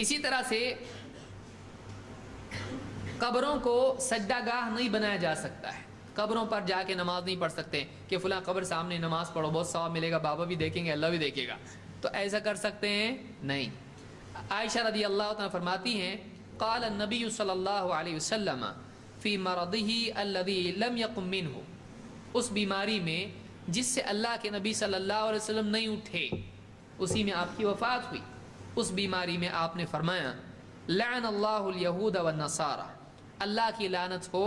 اسی طرح سے قبروں کو سجدہ گاہ نہیں بنایا جا سکتا ہے، قبروں پر جا کے نماز نہیں پڑھ سکتے کہ فلاں قبر سامنے نماز پڑھو بہت ثواب ملے گا، بابا بھی دیکھیں گے اللہ بھی دیکھے گا، تو ایسا کر سکتے ہیں نہیں۔ عائشہ رضی اللہ تعالیٰ فرماتی ہیں قال النبی صلی اللہ علیہ وسلم فی مرضہ الذی لم یقم منہ، اس بیماری میں جس سے اللہ کے نبی صلی اللہ علیہ وسلم نہیں اٹھے، اسی میں آپ کی وفات ہوئی، اس بیماری میں آپ نے فرمایا لعن اللہ الیہود والنصارى، اللہ کی لعنت ہو،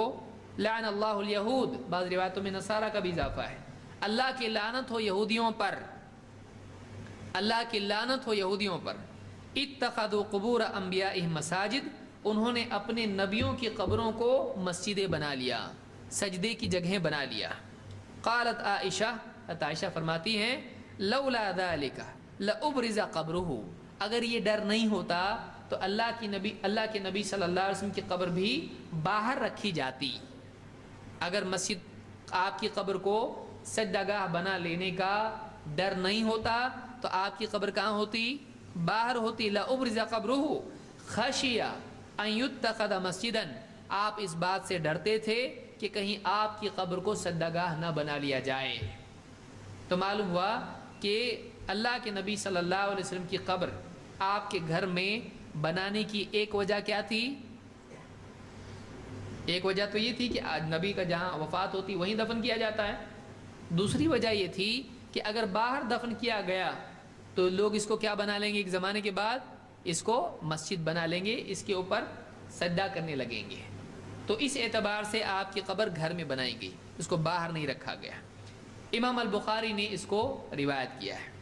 لعن اللہ الیہود، بعض روایتوں میں نصارہ کا بھی اضافہ ہے، اللہ کی لعنت ہو یہودیوں پر، اللہ کی لعنت ہو یہودیوں پر، اتخذوا قبور انبیائہم مساجد، انہوں نے اپنے نبیوں کی قبروں کو مسجدیں بنا لیا، سجدے کی جگہیں بنا لیا۔ قالت عائشہ، عائشہ فرماتی ہیں لولا ذالک لابرز قبرہ، اگر یہ ڈر نہیں ہوتا تو اللہ کے نبی صلی اللہ علیہ وسلم کی قبر بھی باہر رکھی جاتی، اگر مسجد آپ کی قبر کو سجدہ گاہ بنا لینے کا ڈر نہیں ہوتا تو آپ کی قبر کہاں ہوتی؟ باہر ہوتی۔ لابرز قبرہ خشیہ ان یتخذ مسجدا، آپ اس بات سے ڈرتے تھے کہ کہیں آپ کی قبر کو سجدہ گاہ نہ بنا لیا جائے۔ تو معلوم ہوا کہ اللہ کے نبی صلی اللہ علیہ وسلم کی قبر آپ کے گھر میں بنانے کی ایک وجہ کیا تھی؟ ایک وجہ تو یہ تھی کہ نبی کا جہاں وفات ہوتی وہیں دفن کیا جاتا ہے، دوسری وجہ یہ تھی کہ اگر باہر دفن کیا گیا تو لوگ اس کو کیا بنا لیں گے، ایک زمانے کے بعد اس کو مسجد بنا لیں گے، اس کے اوپر سجدہ کرنے لگیں گے، تو اس اعتبار سے آپ کی قبر گھر میں بنائی گئی، اس کو باہر نہیں رکھا گیا۔ امام البخاری نے اس کو روایت کیا ہے۔